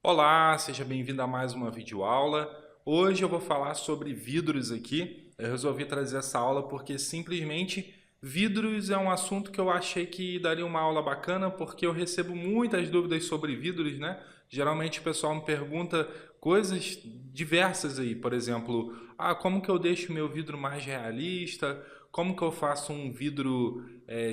Olá, seja bem-vindo a mais uma videoaula. Hoje eu vou falar sobre vidros aqui. Eu resolvi trazer essa aula porque simplesmente vidros é um assunto que eu achei que daria uma aula bacana porque eu recebo muitas dúvidas sobre vidros, né? Geralmente o pessoal me pergunta coisas diversas aí, por exemplo, como que eu deixo meu vidro mais realista? Como que eu faço um vidro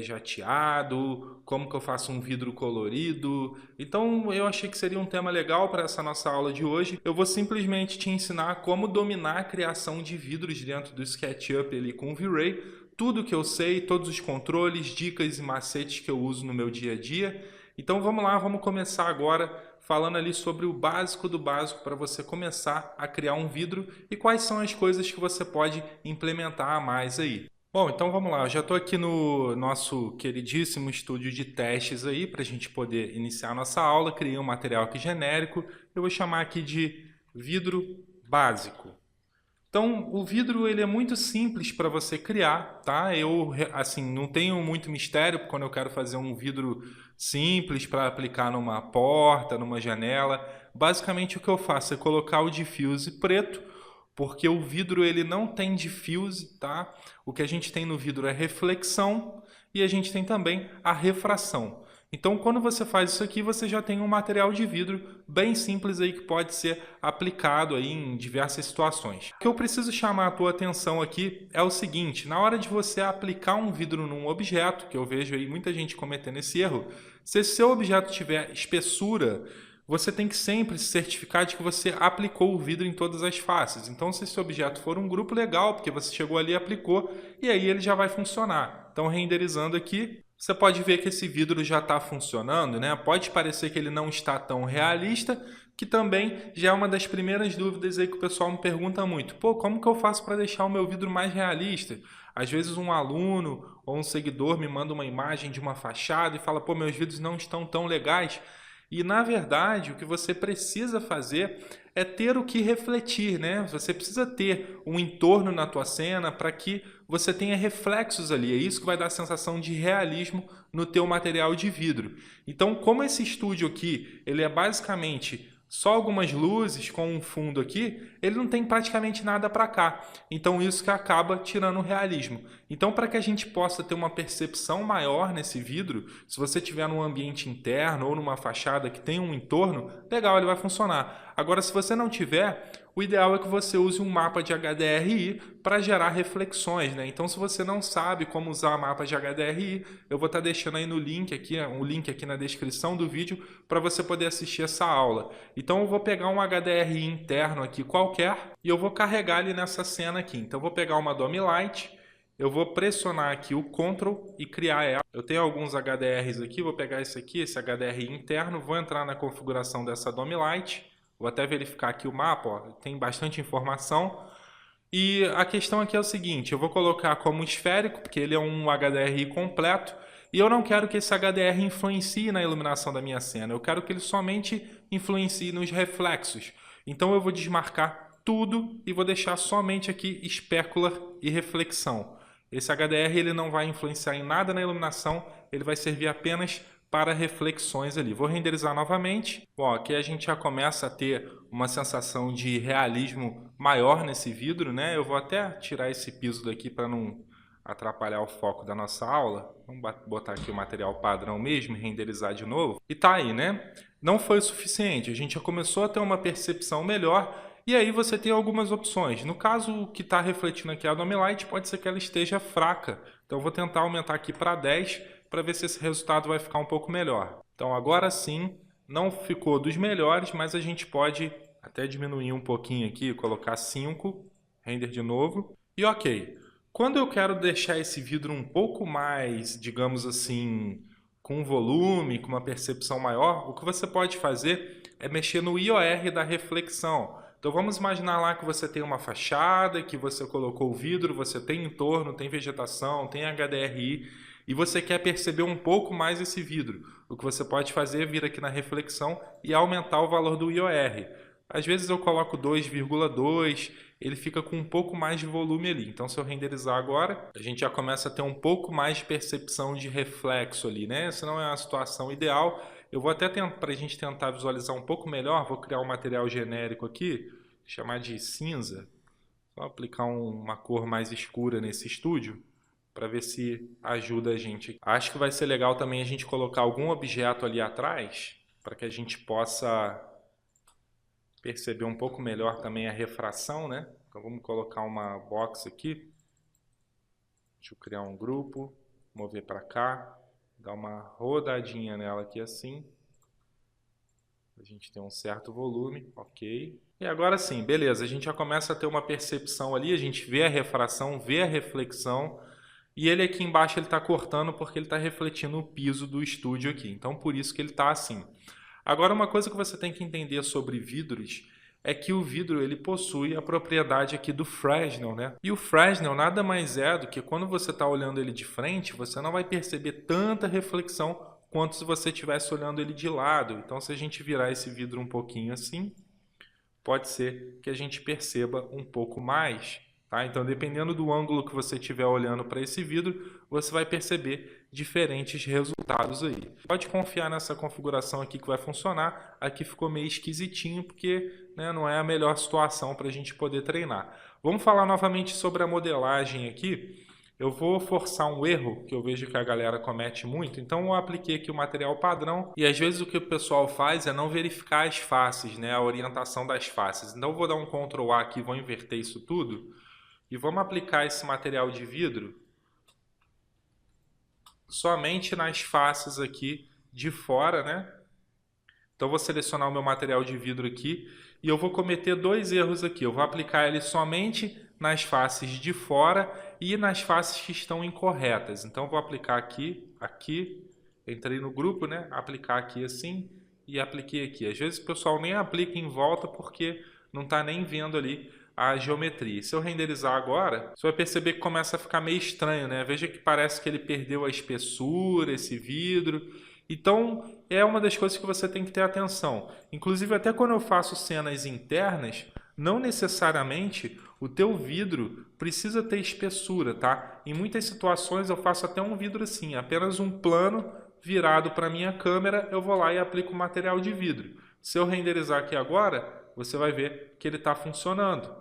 jateado? Como que eu faço um vidro colorido? Então eu achei que seria um tema legal para essa nossa aula de hoje. Eu vou simplesmente te ensinar como dominar a criação de vidros dentro do SketchUp ali com o V-Ray. Tudo que eu sei, todos os controles, dicas e macetes que eu uso no meu dia a dia. Então vamos lá, vamos começar agora falando ali sobre o básico do básico para você começar a criar um vidro e quais são as coisas que você pode implementar a mais aí. Bom, então vamos lá. Eu já estou aqui no nosso queridíssimo estúdio de testes aí para a gente poder iniciar a nossa aula. Criei um material aqui genérico. Eu vou chamar aqui de vidro básico. Então, o vidro ele é muito simples para você criar, tá? Eu assim não tenho muito mistério quando eu quero fazer um vidro simples para aplicar numa porta, numa janela. Basicamente o que eu faço é colocar o diffuse preto, porque o vidro ele não tem diffuse, tá? O que a gente tem no vidro é reflexão e a gente tem também a refração. Então, quando você faz isso aqui, você já tem um material de vidro bem simples aí que pode ser aplicado aí em diversas situações. O que eu preciso chamar a tua atenção aqui é o seguinte: na hora de você aplicar um vidro num objeto, que eu vejo aí muita gente cometendo esse erro, se seu objeto tiver espessura, você tem que sempre se certificar de que você aplicou o vidro em todas as faces. Então, se esse objeto for um grupo, legal, porque você chegou ali e aplicou, e aí ele já vai funcionar. Então, renderizando aqui, você pode ver que esse vidro já está funcionando, né? Pode parecer que ele não está tão realista, que também já é uma das primeiras dúvidas aí que o pessoal me pergunta muito. Pô, como que eu faço para deixar o meu vidro mais realista? Às vezes um aluno ou um seguidor me manda uma imagem de uma fachada e fala, pô, meus vidros não estão tão legais. E na verdade, o que você precisa fazer é ter o que refletir, né? Você precisa ter um entorno na tua cena para que você tenha reflexos ali. É isso que vai dar a sensação de realismo no teu material de vidro. Então, como esse estúdio aqui, ele é basicamente só algumas luzes com um fundo aqui, ele não tem praticamente nada para cá. Então isso que acaba tirando o realismo. Então, para que a gente possa ter uma percepção maior nesse vidro, se você tiver num ambiente interno ou numa fachada que tem um entorno, legal, ele vai funcionar. Agora, se você não tiver, o ideal é que você use um mapa de HDRI para gerar reflexões, né? Então, se você não sabe como usar mapa de HDRI, eu vou estar deixando aí no link aqui, um link aqui na descrição do vídeo para você poder assistir essa aula. Então, eu vou pegar um HDRI interno aqui qualquer e eu vou carregar ele nessa cena aqui. Então, eu vou pegar uma DOM Light, eu vou pressionar aqui o Ctrl e criar ela. Eu tenho alguns HDRs aqui, vou pegar esse aqui, esse HDRI interno, vou entrar na configuração dessa DOM Light. Vou até verificar aqui o mapa, ó, tem bastante informação. E a questão aqui é o seguinte, eu vou colocar como esférico, porque ele é um HDRI completo, e eu não quero que esse HDR influencie na iluminação da minha cena, eu quero que ele somente influencie nos reflexos. Então eu vou desmarcar tudo e vou deixar somente aqui espécula e reflexão. Esse HDR ele não vai influenciar em nada na iluminação, ele vai servir apenas para reflexões ali. Vou renderizar novamente. Bom, aqui a gente já começa a ter uma sensação de realismo maior nesse vidro, né? Eu vou até tirar esse piso daqui para não atrapalhar o foco da nossa aula. Vamos botar aqui o material padrão mesmo e renderizar de novo. E tá aí, né? Não foi o suficiente. A gente já começou a ter uma percepção melhor. E aí você tem algumas opções. No caso, o que está refletindo aqui a DOM Light, pode ser que ela esteja fraca. Então eu vou tentar aumentar aqui para 10 para ver se esse resultado vai ficar um pouco melhor. Então agora sim, não ficou dos melhores, mas a gente pode até diminuir um pouquinho aqui, colocar 5, render de novo. E ok, quando eu quero deixar esse vidro um pouco mais, digamos assim, com volume, com uma percepção maior, o que você pode fazer é mexer no IOR da reflexão. Então vamos imaginar lá que você tem uma fachada, que você colocou o vidro, você tem entorno, tem vegetação, tem HDRI, e você quer perceber um pouco mais esse vidro. O que você pode fazer é vir aqui na reflexão e aumentar o valor do IOR. Às vezes eu coloco 2,2, ele fica com um pouco mais de volume ali. Então se eu renderizar agora, a gente já começa a ter um pouco mais de percepção de reflexo ali, né? Essa não é a situação ideal. Eu vou até para a gente tentar visualizar um pouco melhor, vou criar um material genérico aqui, chamar de cinza. Só aplicar uma cor mais escura nesse estúdio, para ver se ajuda a gente. Acho que vai ser legal também a gente colocar algum objeto ali atrás, para que a gente possa perceber um pouco melhor também a refração, né? Então vamos colocar uma box aqui. Deixa eu criar um grupo, mover para cá, dar uma rodadinha nela aqui assim. A gente tem um certo volume, ok. E agora sim, beleza, a gente já começa a ter uma percepção ali, a gente vê a refração, vê a reflexão, e ele aqui embaixo ele está cortando porque ele está refletindo o piso do estúdio aqui, então por isso que ele está assim. Agora uma coisa que você tem que entender sobre vidros é que o vidro ele possui a propriedade aqui do Fresnel, né? E o Fresnel nada mais é do que quando você está olhando ele de frente, você não vai perceber tanta reflexão quanto se você estivesse olhando ele de lado. Então se a gente virar esse vidro um pouquinho assim, pode ser que a gente perceba um pouco mais. Tá? Então, dependendo do ângulo que você estiver olhando para esse vidro, você vai perceber diferentes resultados aí. Pode confiar nessa configuração aqui que vai funcionar. Aqui ficou meio esquisitinho porque, né, não é a melhor situação para a gente poder treinar. Vamos falar novamente sobre a modelagem aqui. Eu vou forçar um erro que eu vejo que a galera comete muito. Então eu apliquei aqui o material padrão e às vezes o que o pessoal faz é não verificar as faces, né, a orientação das faces. Então eu vou dar um Ctrl A aqui, vou inverter isso tudo e vamos aplicar esse material de vidro somente nas faces aqui de fora, né? Então eu vou selecionar o meu material de vidro aqui e eu vou cometer dois erros aqui. Eu vou aplicar ele somente nas faces de fora e nas faces que estão incorretas. Então eu vou aplicar aqui, entrei no grupo, né? Aplicar aqui assim e apliquei aqui. Às vezes o pessoal nem aplica em volta porque não está nem vendo ali a geometria. Se eu renderizar agora, você vai perceber que começa a ficar meio estranho, né? Veja que parece que ele perdeu a espessura, esse vidro. Então, é uma das coisas que você tem que ter atenção. Inclusive, até quando eu faço cenas internas, não necessariamente o teu vidro precisa ter espessura, tá? Em muitas situações eu faço até um vidro assim, apenas um plano virado para a minha câmera, eu vou lá e aplico o material de vidro. Se eu renderizar aqui agora, você vai ver que ele está funcionando.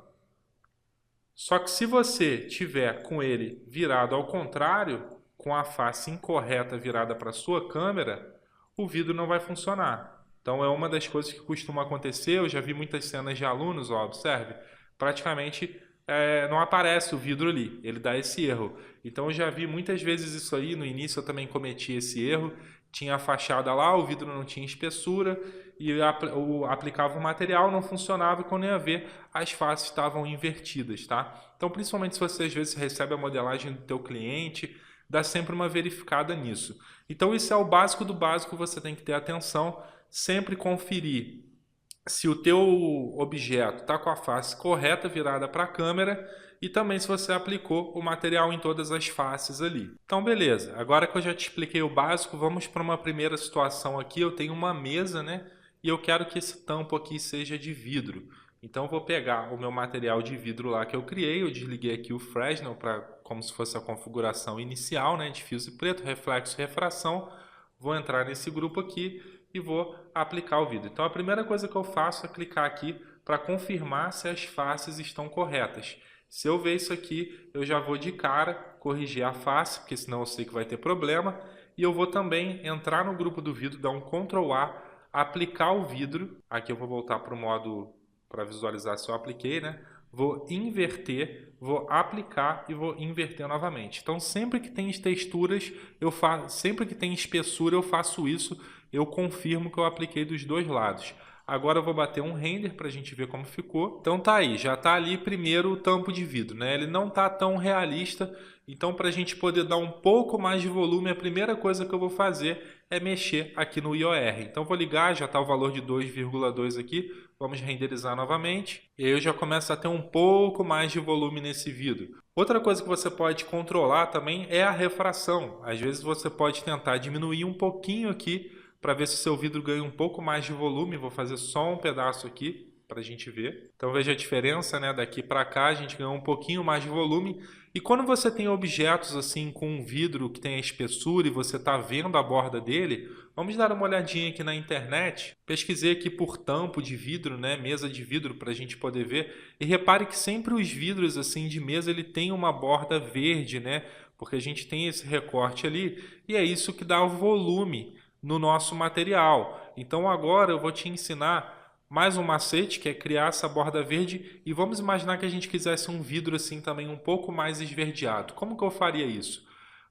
Só que se você tiver com ele virado ao contrário, com a face incorreta virada para a sua câmera, o vidro não vai funcionar. Então é uma das coisas que costuma acontecer. Eu já vi muitas cenas de alunos, ó, observe, praticamente não aparece o vidro ali, ele dá esse erro. Então eu já vi muitas vezes isso aí, no início eu também cometi esse erro, tinha a fachada lá, o vidro não tinha espessura, e eu aplicava o material, não funcionava, e quando ia ver, as faces estavam invertidas, tá? Então, principalmente se você às vezes recebe a modelagem do teu cliente, dá sempre uma verificada nisso. Então, isso é o básico do básico, você tem que ter atenção, sempre conferir se o teu objeto está com a face correta virada para a câmera e também se você aplicou o material em todas as faces ali. Então beleza, agora que eu já te expliquei o básico, vamos para uma primeira situação aqui. Eu tenho uma mesa, né? E eu quero que esse tampo aqui seja de vidro. Então eu vou pegar o meu material de vidro lá que eu criei, eu desliguei aqui o Fresnel para como se fosse a configuração inicial, né? Difuse preto, reflexo, refração. Vou entrar nesse grupo aqui e vou aplicar o vidro. Então a primeira coisa que eu faço é clicar aqui para confirmar se as faces estão corretas. Se eu ver isso aqui, eu já vou de cara corrigir a face, porque senão eu sei que vai ter problema. E eu vou também entrar no grupo do vidro, dar um Ctrl A, aplicar o vidro. Aqui eu vou voltar para o modo para visualizar se eu apliquei, né? Vou inverter, vou aplicar e vou inverter novamente. Então sempre que tem texturas, sempre que tem espessura eu faço isso, eu confirmo que eu apliquei dos dois lados. Agora eu vou bater um render para a gente ver como ficou. Então tá aí, já tá ali primeiro o tampo de vidro, né? Ele não tá tão realista, então para a gente poder dar um pouco mais de volume, a primeira coisa que eu vou fazer é mexer aqui no IOR. Então vou ligar, já está o valor de 2,2 aqui, vamos renderizar novamente. E aí eu já começo a ter um pouco mais de volume nesse vidro. Outra coisa que você pode controlar também é a refração. Às vezes você pode tentar diminuir um pouquinho aqui, para ver se o seu vidro ganha um pouco mais de volume. Vou fazer só um pedaço aqui. para a gente ver. Então veja a diferença, né? Daqui para cá a gente ganhou um pouquinho mais de volume. E quando você tem objetos assim com um vidro que tem a espessura e você está vendo a borda dele, vamos dar uma olhadinha aqui na internet. Pesquisei aqui por tampo de vidro, né? Mesa de vidro para a gente poder ver. E repare que sempre os vidros assim de mesa ele tem uma borda verde, né? Porque a gente tem esse recorte ali e é isso que dá o volume no nosso material. Então agora eu vou te ensinar mais um macete, que é criar essa borda verde, e vamos imaginar que a gente quisesse um vidro assim também um pouco mais esverdeado. Como que eu faria isso?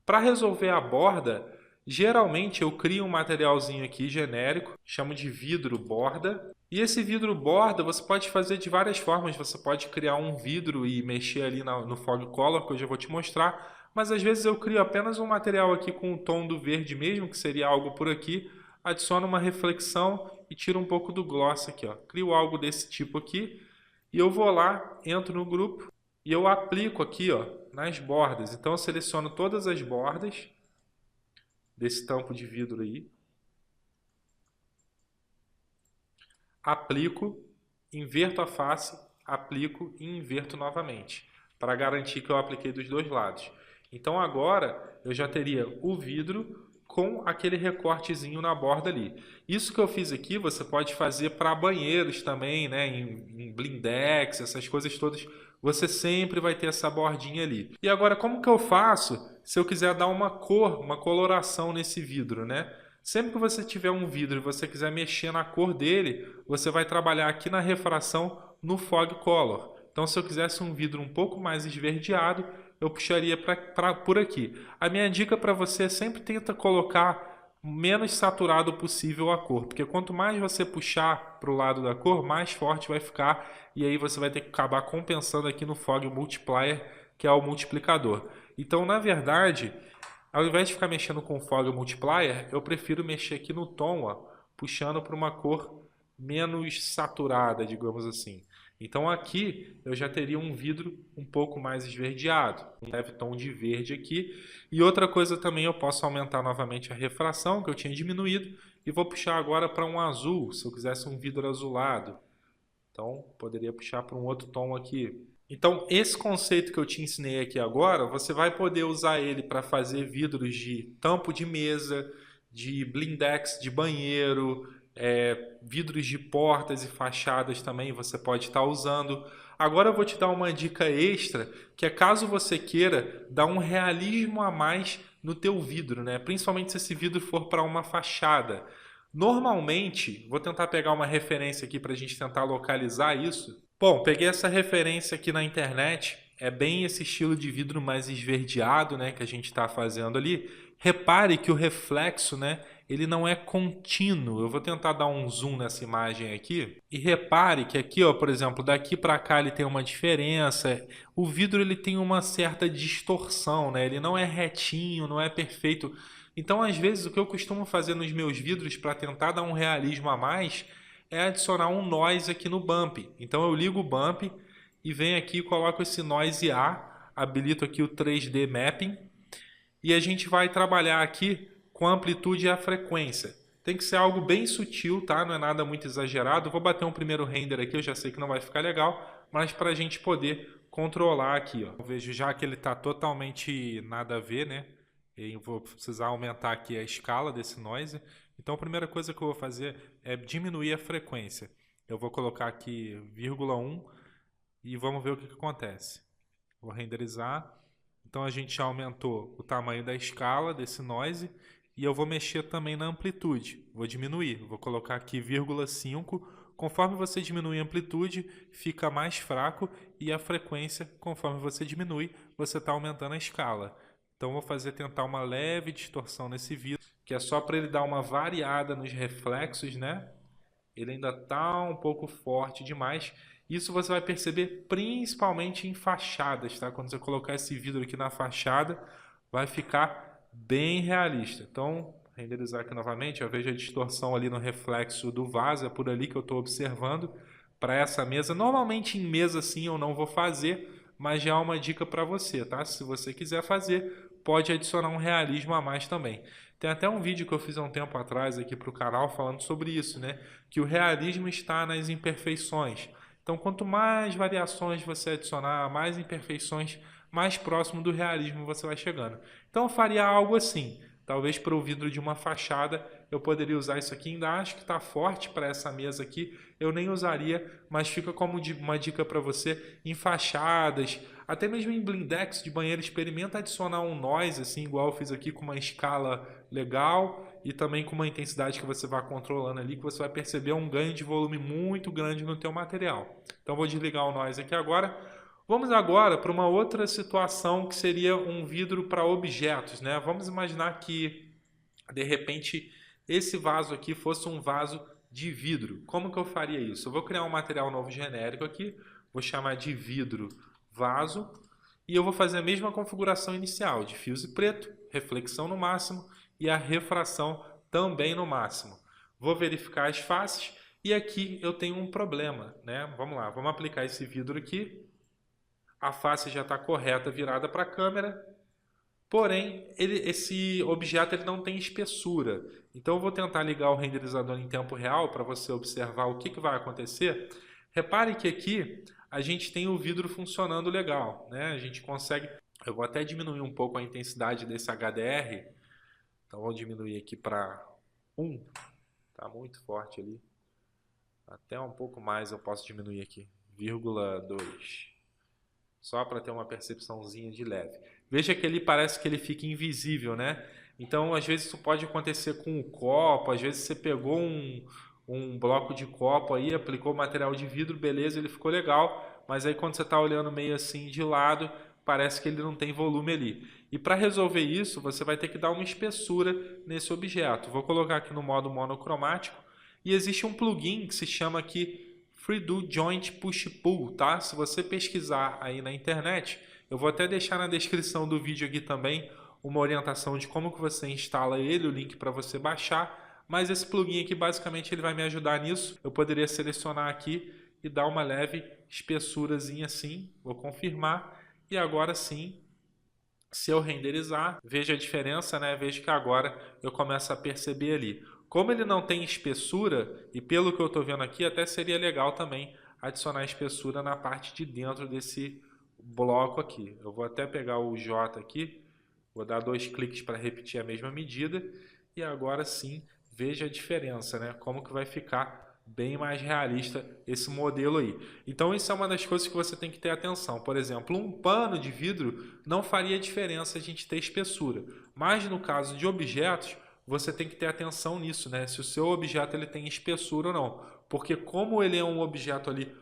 Para resolver a borda, geralmente eu crio um materialzinho aqui genérico, chamo de vidro borda, e esse vidro borda você pode fazer de várias formas. Você pode criar um vidro e mexer ali no Fog Color, que eu já vou te mostrar, mas às vezes eu crio apenas um material aqui com o tom do verde mesmo, que seria algo por aqui, adiciono uma reflexão e tiro um pouco do gloss aqui, ó. Crio algo desse tipo aqui e eu vou lá, entro no grupo e eu aplico aqui, ó, nas bordas. Então eu seleciono todas as bordas desse tampo de vidro aí, aplico, inverto a face, aplico e inverto novamente, para garantir que eu apliquei dos dois lados. Então agora eu já teria o vidro com aquele recortezinho na borda ali. Isso que eu fiz aqui você pode fazer para banheiros também, né? Em blindex, essas coisas todas, você sempre vai ter essa bordinha ali. E agora como que eu faço se eu quiser dar uma cor, uma coloração nesse vidro, né? Sempre que você tiver um vidro e você quiser mexer na cor dele, você vai trabalhar aqui na refração no Fog Color. Então, se eu quisesse um vidro um pouco mais esverdeado, eu puxaria por aqui. A minha dica para você é sempre tenta colocar menos saturado possível a cor, porque quanto mais você puxar para o lado da cor, mais forte vai ficar, e aí você vai ter que acabar compensando aqui no Fog Multiplier, que é o multiplicador. Então, na verdade, ao invés de ficar mexendo com o Fog Multiplier, eu prefiro mexer aqui no tom, ó, puxando para uma cor menos saturada, digamos assim. Então aqui eu já teria um vidro um pouco mais esverdeado, um leve tom de verde aqui. E outra coisa também, eu posso aumentar novamente a refração, que eu tinha diminuído, e vou puxar agora para um azul, se eu quisesse um vidro azulado. Então poderia puxar para um outro tom aqui. Então, esse conceito que eu te ensinei aqui agora, você vai poder usar ele para fazer vidros de tampo de mesa, de blindex de banheiro, vidros de portas e fachadas também você pode estar usando. Agora eu vou te dar uma dica extra, que é caso você queira dar um realismo a mais no teu vidro, né? Principalmente se esse vidro for para uma fachada. Normalmente, vou tentar pegar uma referência aqui para a gente tentar localizar isso. Bom, peguei essa referência aqui na internet, é bem esse estilo de vidro mais esverdeado, né, que a gente está fazendo ali. Repare que o reflexo, né, ele não é contínuo. Eu vou tentar dar um zoom nessa imagem aqui e repare que aqui, ó, por exemplo, daqui para cá ele tem uma diferença. O vidro ele tem uma certa distorção, né? Ele não é retinho, não é perfeito. Então, às vezes, o que eu costumo fazer nos meus vidros para tentar dar um realismo a mais é adicionar um noise aqui no bump. Então eu ligo o bump e venho aqui e coloco esse noise A, habilito aqui o 3D Mapping e a gente vai trabalhar aqui com a amplitude e a frequência. Tem que ser algo bem sutil, tá? Não é nada muito exagerado. Vou bater um primeiro render aqui, eu já sei que não vai ficar legal, mas para a gente poder controlar aqui, ó. Eu vejo já que ele está totalmente nada a ver, né? Eu vou precisar aumentar aqui a escala desse noise. Então a primeira coisa que eu vou fazer é diminuir a frequência. Eu vou colocar aqui 0,1 e vamos ver o que acontece. Vou renderizar. Então a gente já aumentou o tamanho da escala desse noise e eu vou mexer também na amplitude. Vou diminuir, vou colocar aqui 0,5. Conforme você diminui a amplitude, fica mais fraco e a frequência, conforme você diminui, você está aumentando a escala. Então vou tentar uma leve distorção nesse vidro, que é só para ele dar uma variada nos reflexos, né? Ele ainda está um pouco forte demais. Isso você vai perceber principalmente em fachadas, tá? Quando você colocar esse vidro aqui na fachada, vai ficar bem realista. Então, renderizar aqui novamente, eu vejo a distorção ali no reflexo do vaso, é por ali que eu estou observando para essa mesa. Normalmente em mesa assim eu não vou fazer, mas já é uma dica para você, tá? Se você quiser fazer, pode adicionar um realismo a mais também. Tem até um vídeo que eu fiz há um tempo atrás aqui para o canal falando sobre isso, né? Que o realismo está nas imperfeições. Então, quanto mais variações você adicionar, mais imperfeições, mais próximo do realismo você vai chegando. Então, eu faria algo assim. Talvez para o vidro de uma fachada eu poderia usar isso aqui. Ainda acho que está forte para essa mesa aqui. Eu nem usaria, mas fica como uma dica para você em fachadas, até mesmo em blindex de banheiro. Experimenta adicionar um noise, assim, igual eu fiz aqui, com uma escala legal e também com uma intensidade que você vai controlando ali, que você vai perceber um ganho de volume muito grande no teu material. Então vou desligar o noise aqui agora. Vamos agora para uma outra situação que seria um vidro para objetos, né? Vamos imaginar que, de repente, esse vaso aqui fosse um vaso de vidro. Como que eu faria isso? Eu vou criar um material novo genérico aqui, vou chamar de vidro vaso, e eu vou fazer a mesma configuração inicial, de fuse preto, reflexão no máximo e a refração também no máximo. Vou verificar as faces e aqui eu tenho um problema, né? Vamos lá, vamos aplicar esse vidro aqui. A face já está correta, virada para a câmera, porém esse objeto ele não tem espessura. Então eu vou tentar ligar o renderizador em tempo real para você observar o que vai acontecer. Repare que aqui a gente tem o vidro funcionando legal, né? A gente consegue... Eu vou até diminuir um pouco a intensidade desse HDR. Então vou diminuir aqui para 1. Está muito forte ali. Até um pouco mais eu posso diminuir aqui. 0,2. Só para ter uma percepçãozinha de leve. Veja que ele parece que ele fica invisível, né? Então, às vezes isso pode acontecer com o copo, às vezes você pegou um bloco de copo aí, aplicou material de vidro, beleza, ele ficou legal, mas aí quando você está olhando meio assim de lado, parece que ele não tem volume ali. E para resolver isso, você vai ter que dar uma espessura nesse objeto. Vou colocar aqui no modo monocromático, e existe um plugin que se chama aqui FreeDo Joint Push Pull, tá? Se você pesquisar aí na internet, eu vou até deixar na descrição do vídeo aqui também uma orientação de como que você instala ele, o link para você baixar, mas esse plugin aqui basicamente ele vai me ajudar nisso. Eu poderia selecionar aqui e dar uma leve espessurazinha assim, vou confirmar, e agora sim, se eu renderizar, veja a diferença, né? Veja que agora eu começo a perceber ali. Como ele não tem espessura, e pelo que eu estou vendo aqui, até seria legal também adicionar espessura na parte de dentro desse bloco aqui. Eu vou até pegar o J aqui, vou dar 2 cliques para repetir a mesma medida, e agora sim, veja a diferença, né? Como que vai ficar bem mais realista esse modelo aí. Então isso é uma das coisas que você tem que ter atenção. Por exemplo, um pano de vidro não faria diferença a gente ter espessura, mas no caso de objetos, você tem que ter atenção nisso, né? Se o seu objeto ele tem espessura ou não. Porque como ele é um objeto ali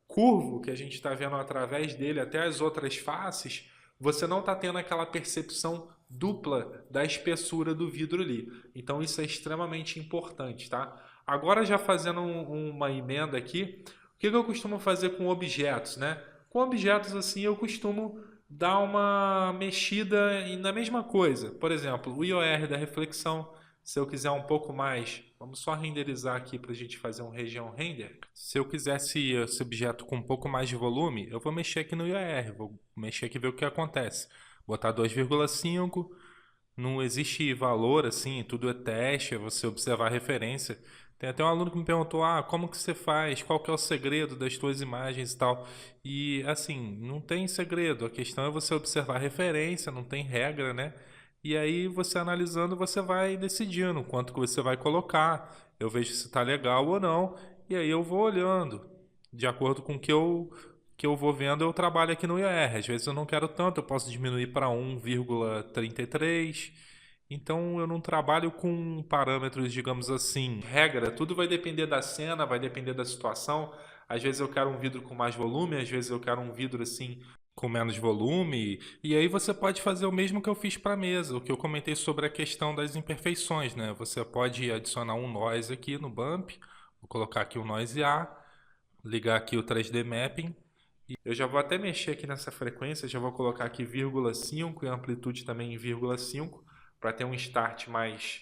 curvo, que a gente está vendo através dele até as outras faces, você não está tendo aquela percepção dupla da espessura do vidro ali. Então isso é extremamente importante, tá? Agora já fazendo uma emenda aqui, o que eu costumo fazer com objetos, né? Com objetos assim eu costumo dar uma mexida na mesma coisa. Por exemplo, o IOR da reflexão, se eu quiser um pouco mais, vamos só renderizar aqui para a gente fazer um região render. Se eu quisesse esse objeto com um pouco mais de volume, eu vou mexer aqui no IOR, vou mexer aqui e ver o que acontece. Botar 2,5, não existe valor assim, tudo é teste, é você observar a referência. Tem até um aluno que me perguntou, como que você faz? Qual que é o segredo das tuas imagens e tal? E assim, não tem segredo, a questão é você observar a referência, não tem regra, né? E aí você analisando, você vai decidindo quanto que você vai colocar. Eu vejo se está legal ou não, e aí eu vou olhando. De acordo com o que eu vou vendo, eu trabalho aqui no IR. Às vezes eu não quero tanto, eu posso diminuir para 1,33. Então eu não trabalho com parâmetros, digamos assim, regra. Tudo vai depender da cena, vai depender da situação. Às vezes eu quero um vidro com mais volume, às vezes eu quero um vidro assim com menos volume. E aí você pode fazer o mesmo que eu fiz para a mesa, o que eu comentei sobre a questão das imperfeições, né? Você pode adicionar um noise aqui no bump, vou colocar aqui o noise A, ligar aqui o 3D Mapping. Eu já vou até mexer aqui nessa frequência, já vou colocar aqui 0,5 e a amplitude também em 0,5 para ter um start mais,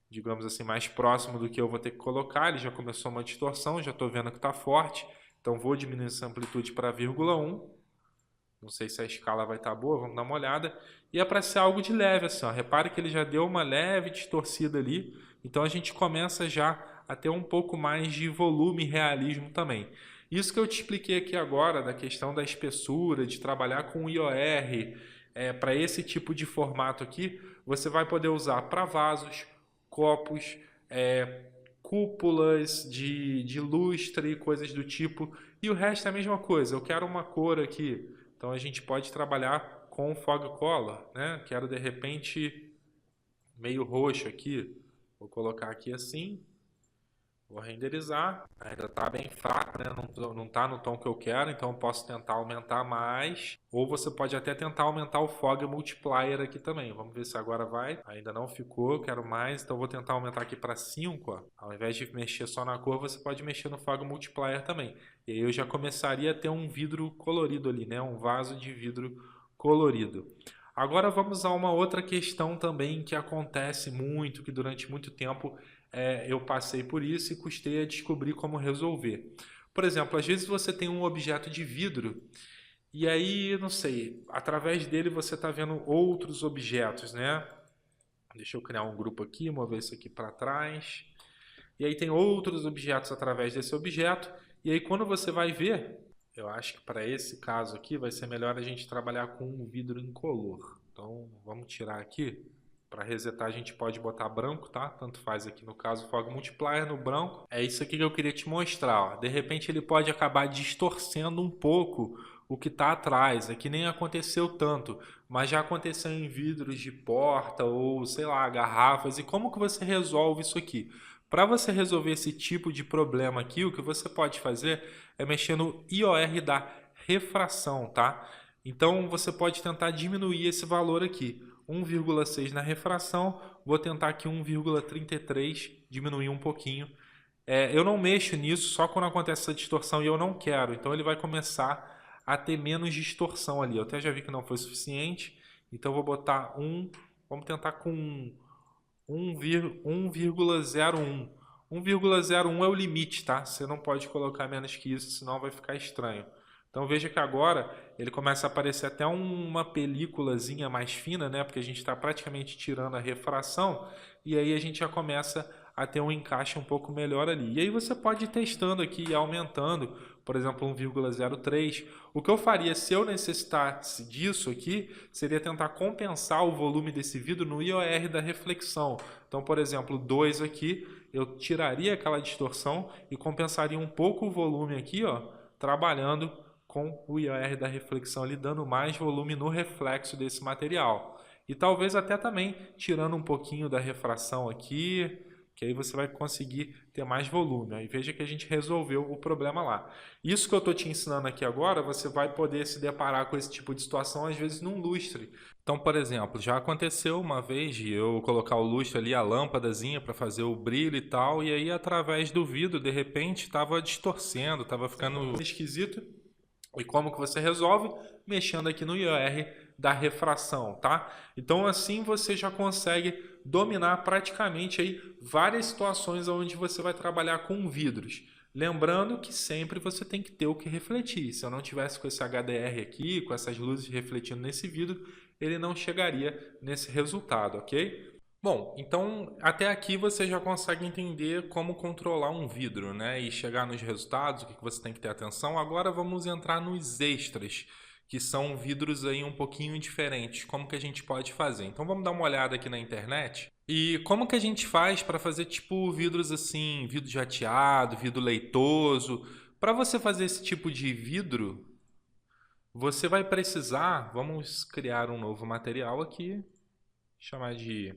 digamos assim, mais próximo do que eu vou ter que colocar. Ele já começou uma distorção, já estou vendo que está forte, então vou diminuir essa amplitude para 0,1. Não sei se a escala vai estar boa, vamos dar uma olhada. E é para ser algo de leve, assim, ó. Repare que ele já deu uma leve distorcida ali. Então a gente começa já a ter um pouco mais de volume e realismo também. Isso que eu te expliquei aqui agora, da questão da espessura, de trabalhar com IOR, para esse tipo de formato aqui, você vai poder usar para vasos, copos, cúpulas de lustre, coisas do tipo. E o resto é a mesma coisa. Eu quero uma cor aqui. Então a gente pode trabalhar com fog color, né? Quero de repente meio roxo aqui. Vou colocar aqui assim. Vou renderizar. Ainda está bem fraco, né? Não está no tom que eu quero, então eu posso tentar aumentar mais. Ou você pode até tentar aumentar o Fog Multiplier aqui também. Vamos ver se agora vai. Ainda não ficou, quero mais. Então eu vou tentar aumentar aqui para 5. Ó. Ao invés de mexer só na cor, você pode mexer no Fog Multiplier também. E aí eu já começaria a ter um vidro colorido ali, né? Um vaso de vidro colorido. Agora vamos a uma outra questão também que acontece muito, que durante muito tempo eu passei por isso e custei a descobrir como resolver. Por exemplo, às vezes você tem um objeto de vidro e aí, não sei, através dele você está vendo outros objetos, né? Deixa eu criar um grupo aqui, mover isso aqui para trás. E aí tem outros objetos através desse objeto. E aí quando você vai ver, eu acho que para esse caso aqui vai ser melhor a gente trabalhar com um vidro incolor. Então vamos tirar aqui. Para resetar a gente pode botar branco, tá? Tanto faz aqui no caso Fog Multiplier no branco. É isso aqui que eu queria te mostrar. Ó. De repente ele pode acabar distorcendo um pouco o que está atrás. Aqui nem aconteceu tanto, mas já aconteceu em vidros de porta ou sei lá, garrafas. E como que você resolve isso aqui? Para você resolver esse tipo de problema aqui, o que você pode fazer é mexer no IOR da refração, tá? Então você pode tentar diminuir esse valor aqui. 1,6 na refração, vou tentar aqui 1,33, diminuir um pouquinho. Eu não mexo nisso só quando acontece essa distorção e eu não quero, então ele vai começar a ter menos distorção ali. Eu até já vi que não foi suficiente, então vou botar 1, vamos tentar com 1,01. 1,01 é o limite, tá? Você não pode colocar menos que isso, senão vai ficar estranho. Então veja que agora ele começa a aparecer até uma películazinha mais fina, né? Porque a gente está praticamente tirando a refração e aí a gente já começa a ter um encaixe um pouco melhor ali. E aí você pode ir testando aqui e aumentando, por exemplo, 1,03. O que eu faria se eu necessitasse disso aqui seria tentar compensar o volume desse vidro no IOR da reflexão. Então, por exemplo, 2 aqui, eu tiraria aquela distorção e compensaria um pouco o volume aqui, ó, trabalhando com o IOR da reflexão ali, dando mais volume no reflexo desse material. E talvez até também tirando um pouquinho da refração aqui, que aí você vai conseguir ter mais volume. Aí veja que a gente resolveu o problema lá. Isso que eu estou te ensinando aqui agora, você vai poder se deparar com esse tipo de situação, às vezes num lustre. Então, por exemplo, já aconteceu uma vez de eu colocar o lustre ali, a lâmpadazinha para fazer o brilho e tal, e aí através do vidro, de repente, estava distorcendo, estava ficando esquisito. E como que você resolve? Mexendo aqui no IOR da refração, tá? Então assim você já consegue dominar praticamente aí várias situações onde você vai trabalhar com vidros. Lembrando que sempre você tem que ter o que refletir. Se eu não tivesse com esse HDR aqui, com essas luzes refletindo nesse vidro, ele não chegaria nesse resultado, ok? Bom, então até aqui você já consegue entender como controlar um vidro, né? E chegar nos resultados, o que você tem que ter atenção. Agora vamos entrar nos extras, que são vidros aí um pouquinho diferentes. Como que a gente pode fazer? Então vamos dar uma olhada aqui na internet. E como que a gente faz para fazer tipo vidros assim, vidro jateado, vidro leitoso? Para você fazer esse tipo de vidro, você vai precisar, vamos criar um novo material aqui, chamar de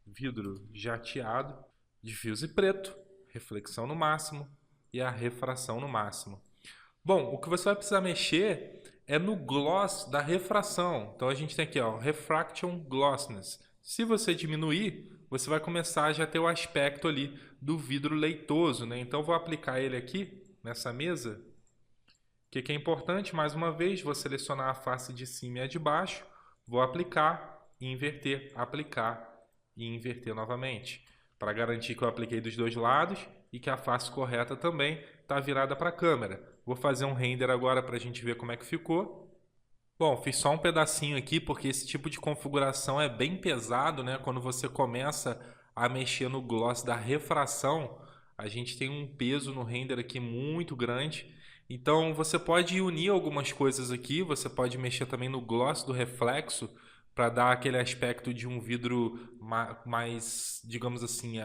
vidro jateado, diffuse preto, reflexão no máximo e a refração no máximo. Bom, o que você vai precisar mexer é no gloss da refração. Então a gente tem aqui, ó, refraction glossiness. Se você diminuir, você vai começar a já ter o aspecto ali do vidro leitoso, né? Então eu vou aplicar ele aqui nessa mesa. O que é importante, mais uma vez, vou selecionar a face de cima e a de baixo, vou aplicar, inverter, aplicar e inverter novamente, para garantir que eu apliquei dos dois lados e que a face correta também está virada para a câmera. Vou fazer um render agora para a gente ver como é que ficou. Bom, fiz só um pedacinho aqui porque esse tipo de configuração é bem pesado, né? Quando você começa a mexer no gloss da refração, a gente tem um peso no render aqui muito grande. Então você pode unir algumas coisas aqui, você pode mexer também no gloss do reflexo para dar aquele aspecto de um vidro mais, digamos assim,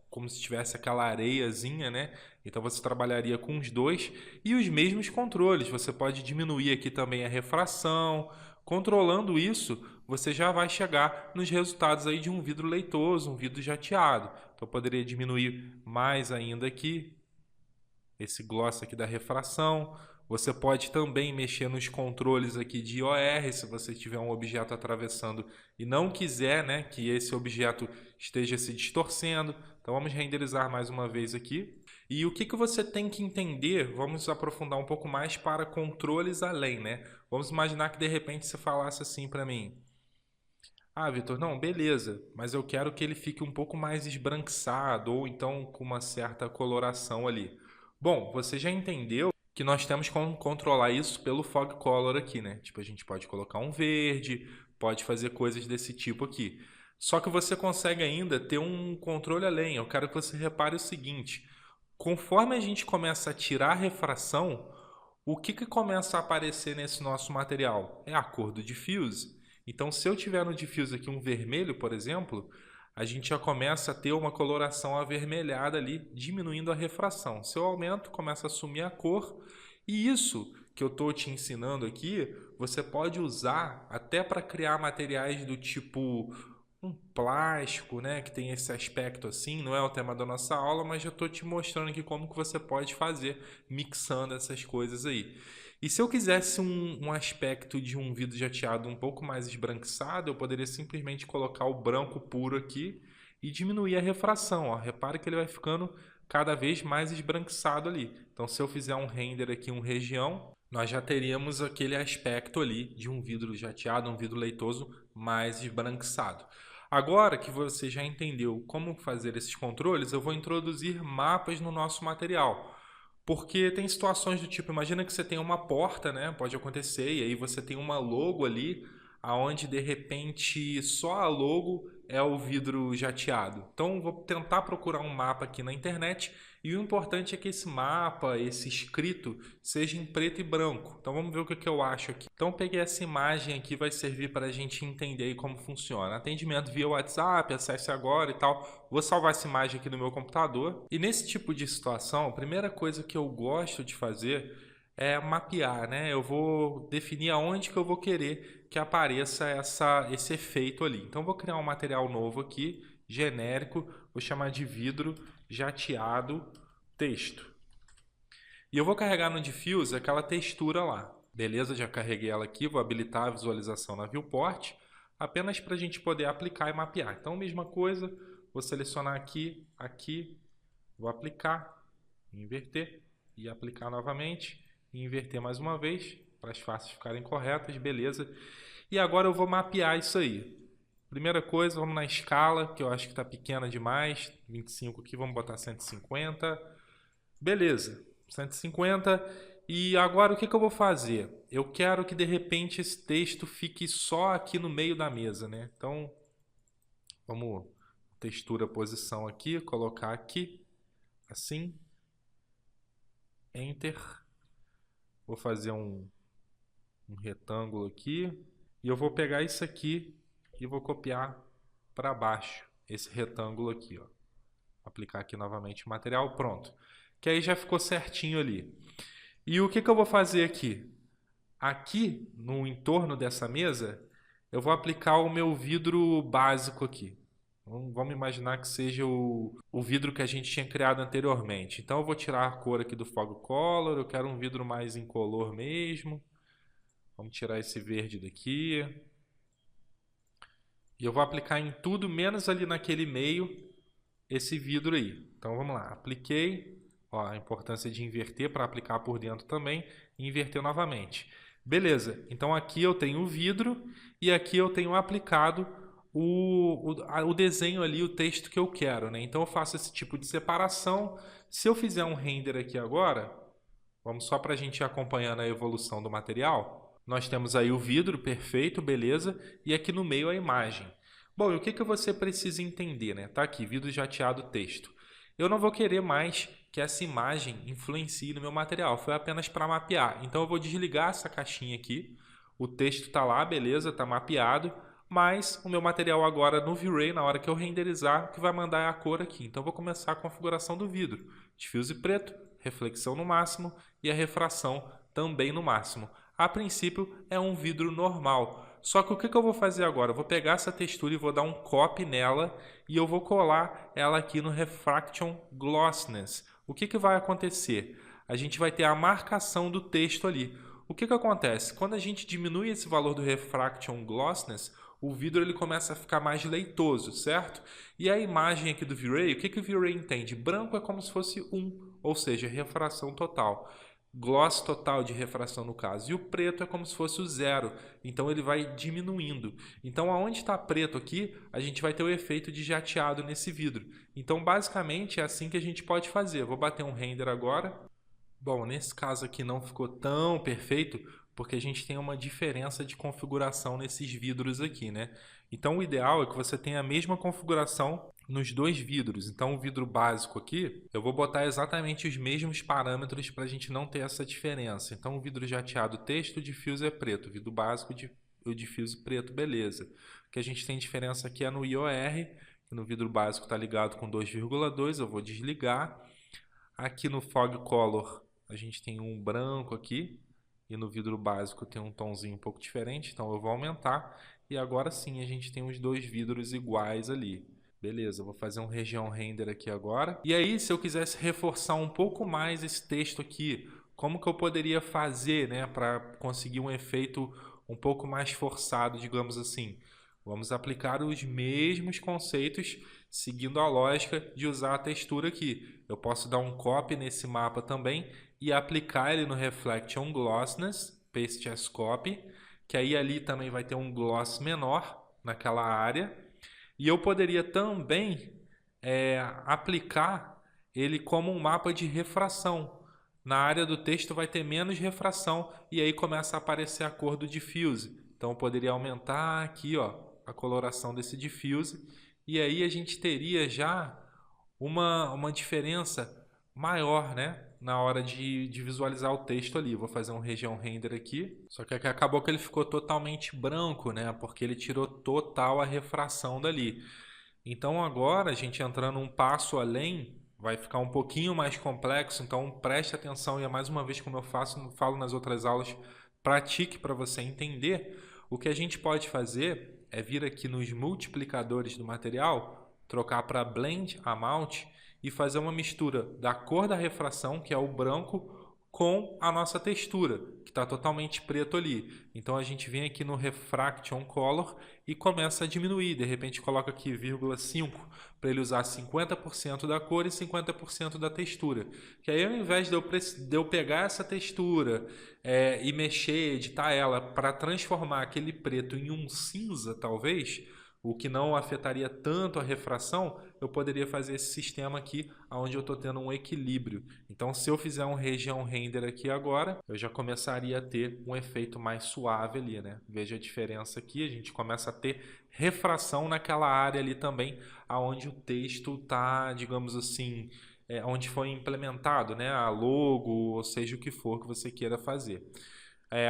como se tivesse aquela areiazinha, né? Então você trabalharia com os dois e os mesmos controles. Você pode diminuir aqui também a refração. Controlando isso, você já vai chegar nos resultados aí de um vidro leitoso, um vidro jateado. Então eu poderia diminuir mais ainda aqui esse gloss aqui da refração. Você pode também mexer nos controles aqui de IOR, se você tiver um objeto atravessando e não quiser, né, que esse objeto esteja se distorcendo. Então vamos renderizar mais uma vez aqui. E o que você tem que entender, vamos aprofundar um pouco mais para controles além, né? Vamos imaginar que de repente você falasse assim para mim: ah, Vitor, não, beleza, mas eu quero que ele fique um pouco mais esbranquiçado ou então com uma certa coloração ali. Bom, você já entendeu que nós temos como controlar isso pelo Fog Color aqui, né? Tipo, a gente pode colocar um verde, pode fazer coisas desse tipo aqui. Só que você consegue ainda ter um controle além. Eu quero que você repare o seguinte: conforme a gente começa a tirar a refração, o que começa a aparecer nesse nosso material? É a cor do diffuse. Então, se eu tiver no diffuse aqui um vermelho, por exemplo, a gente já começa a ter uma coloração avermelhada ali, diminuindo a refração. Se eu aumento, começa a sumir a cor. E isso que eu estou te ensinando aqui, você pode usar até para criar materiais do tipo um plástico, né, que tem esse aspecto assim, não é o tema da nossa aula, mas já estou te mostrando aqui como que você pode fazer mixando essas coisas aí. E se eu quisesse um aspecto de um vidro jateado um pouco mais esbranquiçado, eu poderia simplesmente colocar o branco puro aqui e diminuir a refração. Ó. Repare que ele vai ficando cada vez mais esbranquiçado ali. Então, se eu fizer um render aqui, um região, nós já teríamos aquele aspecto ali de um vidro jateado, um vidro leitoso mais esbranquiçado. Agora que você já entendeu como fazer esses controles, eu vou introduzir mapas no nosso material. Porque tem situações do tipo, imagina que você tem uma porta, né? Pode acontecer, e aí você tem uma logo ali, aonde de repente só a logo é o vidro jateado. Então vou tentar procurar um mapa aqui na internet e o importante é que esse mapa, esse escrito, seja em preto e branco. Então vamos ver o que eu acho aqui. Então peguei essa imagem aqui, vai servir para a gente entender como funciona. Atendimento via WhatsApp, acesse agora e tal. Vou salvar essa imagem aqui no meu computador. E nesse tipo de situação, a primeira coisa que eu gosto de fazer é mapear, né? Eu vou definir aonde que eu vou querer que apareça esse efeito ali. Então vou criar um material novo aqui, genérico, vou chamar de vidro jateado texto. E eu vou carregar no diffuse aquela textura lá. Beleza, já carreguei ela aqui, vou habilitar a visualização na viewport, apenas para a gente poder aplicar e mapear. Então, mesma coisa, vou selecionar aqui, aqui, vou aplicar, inverter e aplicar novamente, e inverter mais uma vez, para as faces ficarem corretas, beleza. E agora eu vou mapear isso aí. Primeira coisa, vamos na escala, que eu acho que está pequena demais, 25 aqui, vamos botar 150. Beleza, 150. E agora o que eu vou fazer? Eu quero que de repente esse texto fique só aqui no meio da mesa, né? Então, vamos textura posição aqui, colocar aqui, assim, Enter. Vou fazer um retângulo aqui e eu vou pegar isso aqui e vou copiar para baixo, esse retângulo aqui, ó. Aplicar aqui novamente o material, pronto. Que aí já ficou certinho ali. E o que eu vou fazer aqui? Aqui, no entorno dessa mesa, eu vou aplicar o meu vidro básico aqui. Vamos imaginar que seja o vidro que a gente tinha criado anteriormente. Então eu vou tirar a cor aqui do Fog Color, eu quero um vidro mais incolor mesmo. Vamos tirar esse verde daqui. E eu vou aplicar em tudo, menos ali naquele meio, esse vidro aí. Então vamos lá, apliquei. Ó, a importância de inverter para aplicar por dentro também. E inverter novamente. Beleza, então aqui eu tenho o vidro e aqui eu tenho aplicado o desenho ali, o texto que eu quero, né? Então eu faço esse tipo de separação. Se eu fizer um render aqui agora, vamos só para a gente ir acompanhando a evolução do material. Nós temos aí o vidro, perfeito, beleza, e aqui no meio a imagem. Bom, e o que que você precisa entender, né? Tá aqui, vidro jateado, texto. Eu não vou querer mais que essa imagem influencie no meu material, foi apenas para mapear. Então eu vou desligar essa caixinha aqui, o texto está lá, beleza, está mapeado, mas o meu material agora no V-Ray, na hora que eu renderizar, o que vai mandar é a cor aqui. Então eu vou começar a configuração do vidro. Diffuse preto, reflexão no máximo e a refração também no máximo. A princípio é um vidro normal. Só que o que eu vou fazer agora? Eu vou pegar essa textura e vou dar um copy nela e eu vou colar ela aqui no Refraction Glossiness. O que vai acontecer? A gente vai ter a marcação do texto ali. O que acontece? Quando a gente diminui esse valor do Refraction Glossiness, o vidro ele começa a ficar mais leitoso, certo? E a imagem aqui do V-Ray, o que o V-Ray entende? Branco é como se fosse 1, ou seja, refração total. Gloss total de refração no caso. E o preto é como se fosse o 0, então ele vai diminuindo. Então aonde está preto aqui, a gente vai ter o efeito de jateado nesse vidro. Então basicamente é assim que a gente pode fazer. Eu vou bater um render agora. Bom, nesse caso aqui não ficou tão perfeito, porque a gente tem uma diferença de configuração nesses vidros aqui, né? Então o ideal é que você tenha a mesma configuração nos dois vidros. Então o vidro básico aqui, eu vou botar exatamente os mesmos parâmetros para a gente não ter essa diferença. Então o vidro jateado texto, o diffuse é preto, o vidro básico, o diffuse preto, beleza. O que a gente tem diferença aqui é no IOR, que no vidro básico está ligado com 2,2, eu vou desligar. Aqui no Fog Color a gente tem um branco aqui e no vidro básico tem um tomzinho um pouco diferente, então eu vou aumentar e agora sim a gente tem os dois vidros iguais ali. Beleza, eu vou fazer um região render aqui agora. E aí, se eu quisesse reforçar um pouco mais esse texto aqui, como que eu poderia fazer, né, para conseguir um efeito um pouco mais forçado, digamos assim? Vamos aplicar os mesmos conceitos seguindo a lógica de usar a textura aqui. Eu posso dar um copy nesse mapa também e aplicar ele no Reflection Glossiness, Paste as Copy, que aí ali também vai ter um gloss menor naquela área. E eu poderia também aplicar ele como um mapa de refração. Na área do texto vai ter menos refração e aí começa a aparecer a cor do diffuse. Então eu poderia aumentar aqui, ó, a coloração desse diffuse e aí a gente teria já uma diferença maior, né? Na hora de visualizar o texto ali. Vou fazer um região render aqui. Só que aqui acabou que ele ficou totalmente branco, né? Porque ele tirou total a refração dali. Então agora a gente entrando um passo além, vai ficar um pouquinho mais complexo. Então preste atenção e é mais uma vez como eu falo nas outras aulas, pratique para você entender. O que a gente pode fazer é vir aqui nos multiplicadores do material, trocar para Blend Amount e fazer uma mistura da cor da refração, que é o branco, com a nossa textura, que está totalmente preto ali. Então a gente vem aqui no Refraction Color e começa a diminuir. De repente coloca aqui 0,5 para ele usar 50% da cor e 50% da textura. Que aí ao invés de eu pegar essa textura e mexer, editar ela para transformar aquele preto em um cinza, talvez, o que não afetaria tanto a refração, eu poderia fazer esse sistema aqui, onde eu estou tendo um equilíbrio. Então, se eu fizer um região render aqui agora, eu já começaria a ter um efeito mais suave ali, né? Veja a diferença aqui, a gente começa a ter refração naquela área ali também, onde o texto está, digamos assim, onde foi implementado, né? A logo, ou seja, o que for que você queira fazer.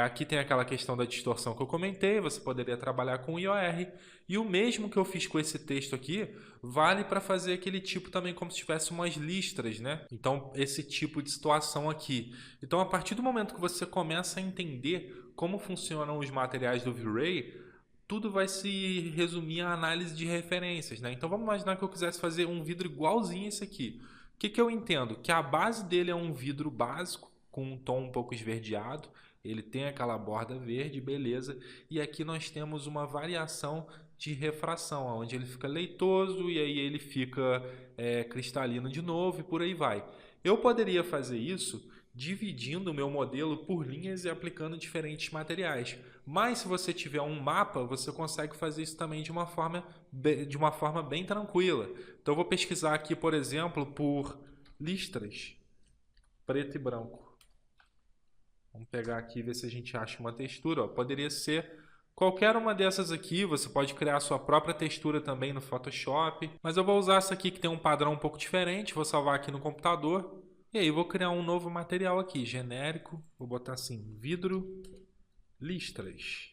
Aqui tem aquela questão da distorção que eu comentei, você poderia trabalhar com IOR. E o mesmo que eu fiz com esse texto aqui, vale para fazer aquele tipo também como se tivesse umas listras, né? Então, esse tipo de situação aqui. Então, a partir do momento que você começa a entender como funcionam os materiais do V-Ray, tudo vai se resumir à análise de referências, né? Então, vamos imaginar que eu quisesse fazer um vidro igualzinho esse aqui. O que eu entendo? Que a base dele é um vidro básico, com um tom um pouco esverdeado, ele tem aquela borda verde, beleza. E aqui nós temos uma variação de refração, onde ele fica leitoso e aí ele fica cristalino de novo e por aí vai. Eu poderia fazer isso dividindo o meu modelo por linhas e aplicando diferentes materiais. Mas se você tiver um mapa, você consegue fazer isso também de uma forma bem tranquila. Então eu vou pesquisar aqui, por exemplo, por listras preto e branco. Vamos pegar aqui e ver se a gente acha uma textura. Ó, poderia ser qualquer uma dessas aqui. Você pode criar a sua própria textura também no Photoshop. Mas eu vou usar essa aqui que tem um padrão um pouco diferente. Vou salvar aqui no computador. E aí vou criar um novo material aqui, genérico. Vou botar assim, vidro listras.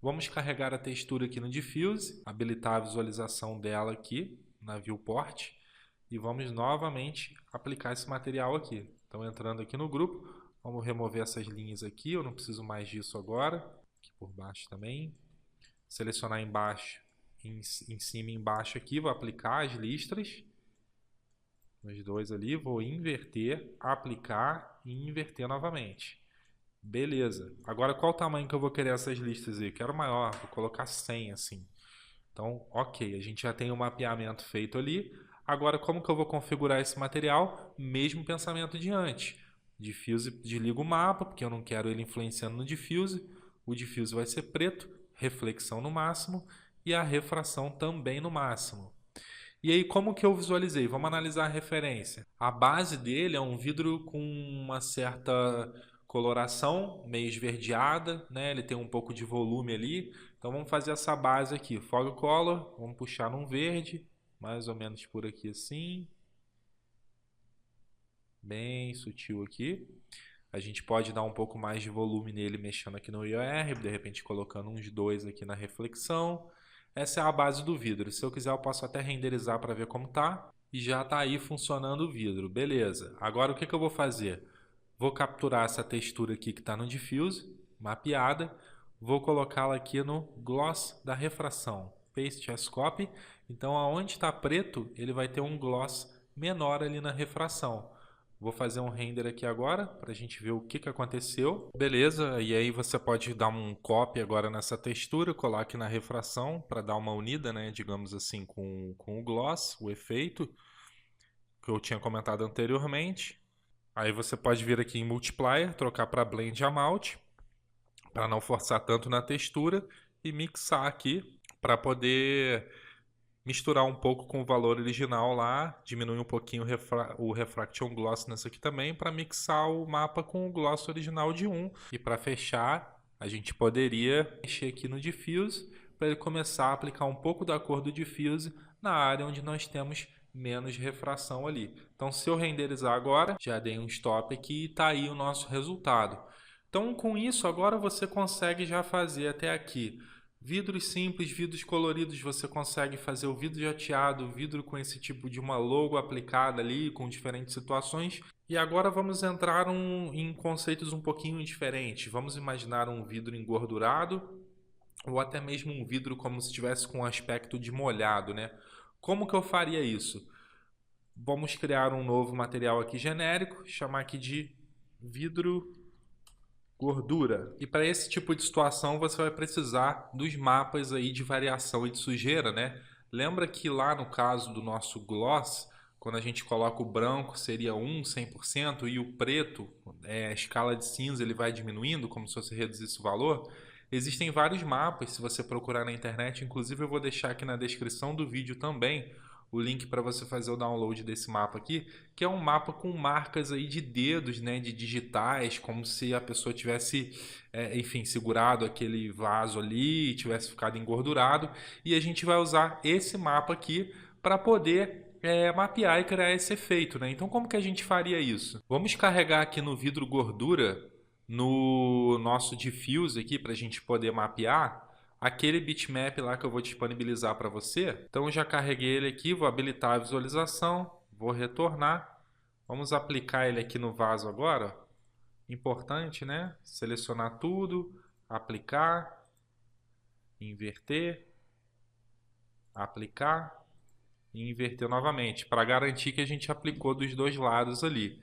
Vamos carregar a textura aqui no Diffuse. Habilitar a visualização dela aqui na Viewport. E vamos novamente aplicar esse material aqui. Então entrando aqui no grupo. Vamos remover essas linhas aqui, eu não preciso mais disso agora. Aqui por baixo também. Selecionar embaixo, em cima e embaixo aqui, vou aplicar as listras. Nos dois ali, vou inverter, aplicar e inverter novamente. Beleza. Agora qual o tamanho que eu vou querer essas listas aí? Quero maior, vou colocar 100 assim. Então, ok, a gente já tem o mapeamento feito ali. Agora como que eu vou configurar esse material? Mesmo pensamento de antes. Diffuse, desligo o mapa, porque eu não quero ele influenciando no Diffuse. O Diffuse vai ser preto, reflexão no máximo e a refração também no máximo. E aí, como que eu visualizei? Vamos analisar a referência. A base dele é um vidro com uma certa coloração, meio esverdeada, né? Ele tem um pouco de volume ali. Então vamos fazer essa base aqui, Fog Color, vamos puxar num verde, mais ou menos por aqui assim. Bem sutil aqui. A gente pode dar um pouco mais de volume nele mexendo aqui no IOR, de repente colocando uns 2 aqui na reflexão. Essa é a base do vidro. Se eu quiser eu posso até renderizar para ver como tá. E já está aí funcionando o vidro. Beleza. Agora o que eu vou fazer? Vou capturar essa textura aqui que está no Diffuse, mapeada. Vou colocá-la aqui no Gloss da refração. Paste as Copy. Então aonde está preto, ele vai ter um gloss menor ali na refração. Vou fazer um render aqui agora para a gente ver o que aconteceu. Beleza, e aí você pode dar um copy agora nessa textura, colar aqui na refração para dar uma unida, né, digamos assim, com o gloss, o efeito que eu tinha comentado anteriormente. Aí você pode vir aqui em Multiplier, trocar para Blend Amount, para não forçar tanto na textura, e mixar aqui para poder misturar um pouco com o valor original lá, diminuir um pouquinho o Refraction Gloss nessa aqui também, para mixar o mapa com o gloss original de 1. E para fechar, a gente poderia mexer aqui no Diffuse, para ele começar a aplicar um pouco da cor do Diffuse na área onde nós temos menos refração ali. Então se eu renderizar agora, já dei um stop aqui e está aí o nosso resultado. Então com isso agora você consegue já fazer até aqui vidros simples, vidros coloridos, você consegue fazer o vidro jateado, o vidro com esse tipo de uma logo aplicada ali, com diferentes situações. E agora vamos entrar em conceitos um pouquinho diferentes. Vamos imaginar um vidro engordurado, ou até mesmo um vidro como se estivesse com um aspecto de molhado, né? Como que eu faria isso? Vamos criar um novo material aqui genérico, chamar aqui de vidro gordura. E para esse tipo de situação você vai precisar dos mapas aí de variação e de sujeira, né? Lembra que lá no caso do nosso gloss, quando a gente coloca o branco seria 100% e o preto, a escala de cinza, ele vai diminuindo, como se você reduzisse o valor. Existem vários mapas, se você procurar na internet, inclusive eu vou deixar aqui na descrição do vídeo também o link para você fazer o download desse mapa aqui, que é um mapa com marcas aí de dedos, né, de digitais, como se a pessoa tivesse, enfim, segurado aquele vaso ali e tivesse ficado engordurado. E a gente vai usar esse mapa aqui para poder mapear e criar esse efeito, né? Então como que a gente faria isso? Vamos carregar aqui no vidro gordura, no nosso diffuse aqui, para a gente poder mapear aquele bitmap lá que eu vou disponibilizar para você. Então eu já carreguei ele aqui, vou habilitar a visualização, vou retornar. Vamos aplicar ele aqui no vaso agora. Importante, né? Selecionar tudo, aplicar, inverter, aplicar e inverter novamente, para garantir que a gente aplicou dos dois lados ali.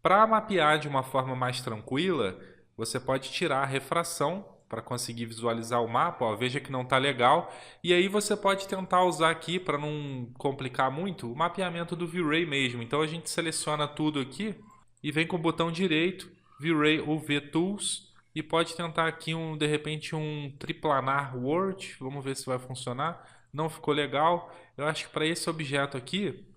Para mapear de uma forma mais tranquila, você pode tirar a refração para conseguir visualizar o mapa. Ó, veja que não está legal. E aí você pode tentar usar aqui, para não complicar muito, o mapeamento do V-Ray mesmo. Então a gente seleciona tudo aqui e vem com o botão direito, V-Ray ou V-Tools, e pode tentar aqui de repente um triplanar Word. Vamos ver se vai funcionar. Não ficou legal. Eu acho que para esse objeto aqui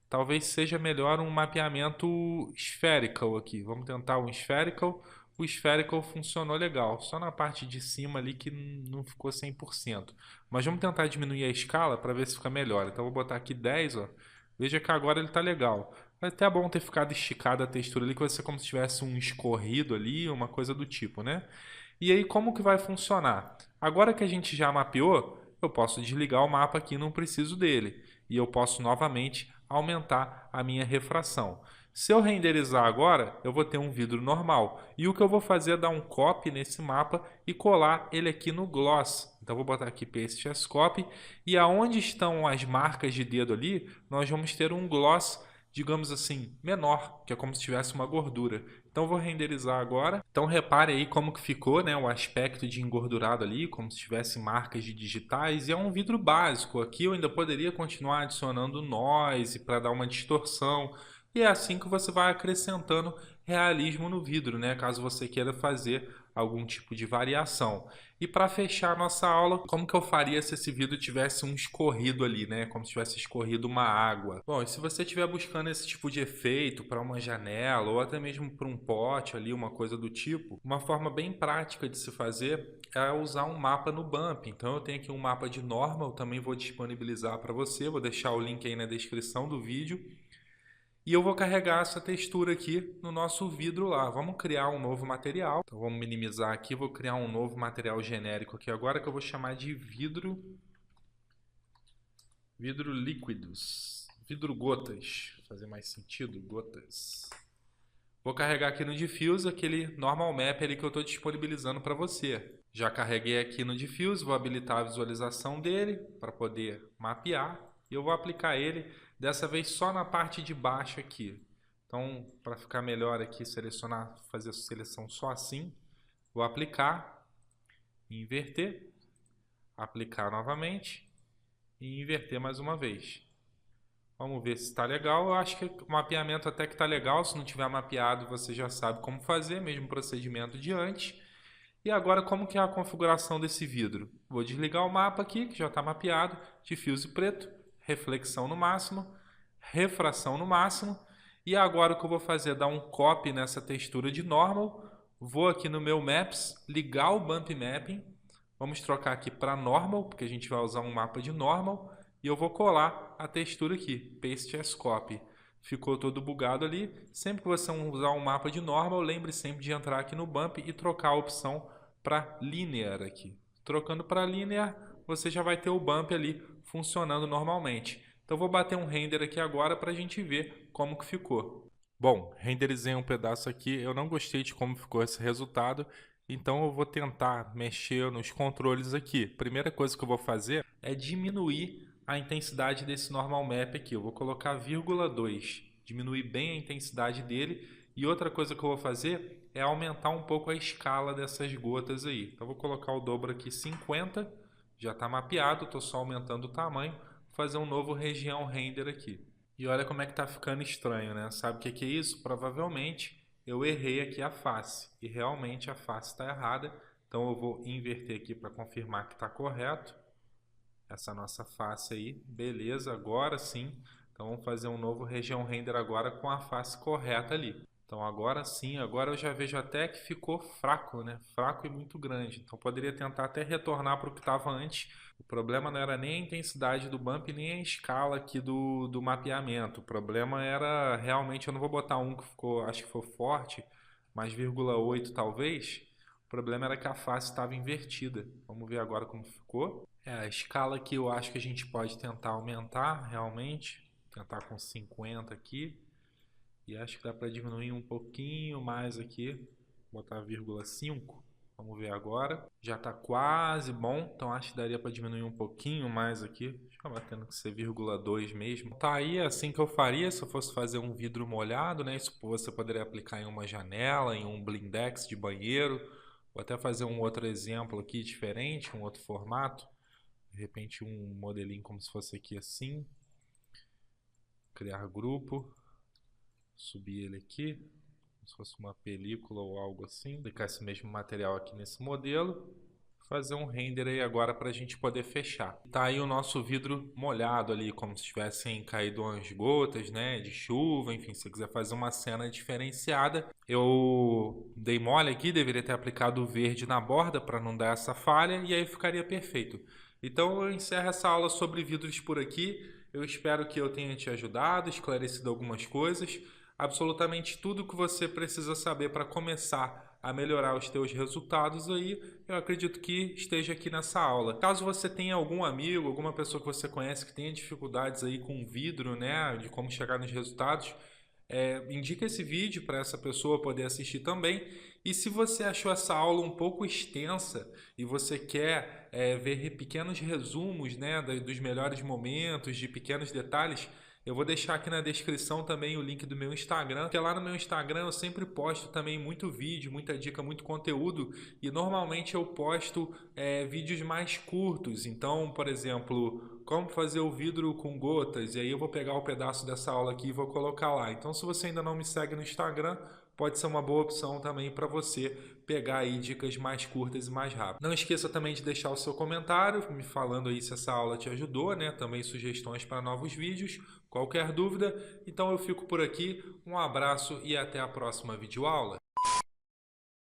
talvez seja melhor um mapeamento spherical aqui. Vamos tentar um spherical. o Spherical funcionou legal. Só na parte de cima ali que não ficou 100%. Mas vamos tentar diminuir a escala para ver se fica melhor. Então, eu vou botar aqui 10, ó. Veja que agora ele está legal. É até bom ter ficado esticada a textura ali, que vai ser como se tivesse um escorrido ali, uma coisa do tipo, né? E aí, como que vai funcionar? Agora que a gente já mapeou, eu posso desligar o mapa aqui, não preciso dele. E eu posso novamente aumentar a minha refração. Se eu renderizar agora, eu vou ter um vidro normal. E o que eu vou fazer é dar um copy nesse mapa e colar ele aqui no gloss. Então, eu vou botar aqui paste as copy. E aonde estão as marcas de dedo ali, nós vamos ter um gloss, digamos assim, menor, que é como se tivesse uma gordura. Então, eu vou renderizar agora. Então, repare aí como que ficou, né, o aspecto de engordurado ali, como se tivesse marcas de digitais. E é um vidro básico. Aqui eu ainda poderia continuar adicionando noise para dar uma distorção. E é assim que você vai acrescentando realismo no vidro, né? Caso você queira fazer algum tipo de variação. E para fechar a nossa aula, como que eu faria se esse vidro tivesse um escorrido ali, né? Como se tivesse escorrido uma água. Bom, e se você estiver buscando esse tipo de efeito para uma janela ou até mesmo para um pote ali, uma coisa do tipo, uma forma bem prática de se fazer é usar um mapa no Bump. Então eu tenho aqui um mapa de normal, também vou disponibilizar para você, vou deixar o link aí na descrição do vídeo. E eu vou carregar essa textura aqui no nosso vidro lá. Vamos criar um novo material. Então vamos minimizar aqui, vou criar um novo material genérico aqui agora que eu vou chamar de vidro líquidos, vidro gotas, pra fazer mais sentido, gotas. Vou carregar aqui no Diffuse aquele normal map ali que eu estou disponibilizando para você. Já carreguei aqui no Diffuse, vou habilitar a visualização dele para poder mapear. E eu vou aplicar ele dessa vez só na parte de baixo aqui. Então, para ficar melhor aqui, selecionar, fazer a seleção só assim. Vou aplicar, inverter, aplicar novamente e inverter mais uma vez. Vamos ver se está legal. Eu acho que o mapeamento até que está legal. Se não tiver mapeado, você já sabe como fazer, mesmo procedimento de antes. E agora, como que é a configuração desse vidro? Vou desligar o mapa aqui, que já está mapeado. Diffuse preto, reflexão no máximo, refração no máximo. E agora o que eu vou fazer é dar um copy nessa textura de normal. Vou aqui no meu Maps, ligar o Bump Mapping. Vamos trocar aqui para normal, porque a gente vai usar um mapa de normal. E eu vou colar a textura aqui, Paste as Copy. Ficou todo bugado ali. Sempre que você usar um mapa de normal, lembre sempre de entrar aqui no Bump e trocar a opção para Linear aqui. Trocando para Linear, você já vai ter o Bump ali funcionando normalmente. Então eu vou bater um render aqui agora para a gente ver como que ficou. Bom, renderizei um pedaço aqui, eu não gostei de como ficou esse resultado, então eu vou tentar mexer nos controles aqui. Primeira coisa que eu vou fazer é diminuir a intensidade desse normal map aqui. Eu vou colocar 0,2, diminuir bem a intensidade dele. E outra coisa que eu vou fazer é aumentar um pouco a escala dessas gotas aí. Então eu vou colocar o dobro aqui 50, já está mapeado, estou só aumentando o tamanho. Vou fazer um novo região render aqui. E olha como é que tá ficando estranho, né? Sabe o que é isso? Provavelmente eu errei aqui a face. E realmente a face está errada. Então eu vou inverter aqui para confirmar que está correto. Essa nossa face aí. Beleza, agora sim. Então vamos fazer um novo região render agora com a face correta ali. Então agora sim, agora eu já vejo até que ficou fraco, né? Fraco e muito grande. Então poderia tentar até retornar para o que estava antes. O problema não era nem a intensidade do bump, nem a escala aqui do mapeamento. O problema era realmente, eu não vou botar um que ficou, acho que foi forte, mais 0,8 talvez. O problema era que a face estava invertida. Vamos ver agora como ficou. A escala aqui eu acho que a gente pode tentar aumentar realmente. Tentar com 50 aqui. E acho que dá para diminuir um pouquinho mais aqui. Botar 0,5. Vamos ver agora. Já está quase bom. Então acho que daria para diminuir um pouquinho mais aqui. Acho que vai tendo que ser 0,2 mesmo. Tá aí assim que eu faria se eu fosse fazer um vidro molhado, né? Isso você poderia aplicar em uma janela, em um blindex de banheiro. Vou até fazer um outro exemplo aqui diferente, um outro formato. De repente um modelinho como se fosse aqui assim. Criar grupo. Subir ele aqui, como se fosse uma película ou algo assim. Aplicar esse mesmo material aqui nesse modelo. fazer um render aí agora para a gente poder fechar. Tá aí o nosso vidro molhado ali, como se tivessem caído umas gotas, né, de chuva, enfim, se você quiser fazer uma cena diferenciada. Eu dei mole aqui, deveria ter aplicado o verde na borda para não dar essa falha e aí ficaria perfeito. Então eu encerro essa aula sobre vidros por aqui. Eu espero que eu tenha te ajudado, esclarecido algumas coisas. Absolutamente tudo que você precisa saber para começar a melhorar os teus resultados aí, eu acredito que esteja aqui nessa aula. Caso você tenha algum amigo, alguma pessoa que você conhece que tenha dificuldades aí com vidro, né, de como chegar nos resultados, indica esse vídeo para essa pessoa poder assistir também. E se você achou essa aula um pouco extensa e você quer ver pequenos resumos, né, dos melhores momentos, de pequenos detalhes, eu vou deixar aqui na descrição também o link do meu Instagram, porque lá no meu Instagram eu sempre posto também muito vídeo, muita dica, muito conteúdo, e normalmente eu posto vídeos mais curtos. Então, por exemplo, como fazer o vidro com gotas, e aí eu vou pegar o pedaço dessa aula aqui e vou colocar lá. Então, se você ainda não me segue no Instagram, pode ser uma boa opção também para você pegar aí dicas mais curtas e mais rápidas. Não esqueça também de deixar o seu comentário, me falando aí se essa aula te ajudou, né? Também sugestões para novos vídeos, qualquer dúvida. Então eu fico por aqui, um abraço e até a próxima videoaula.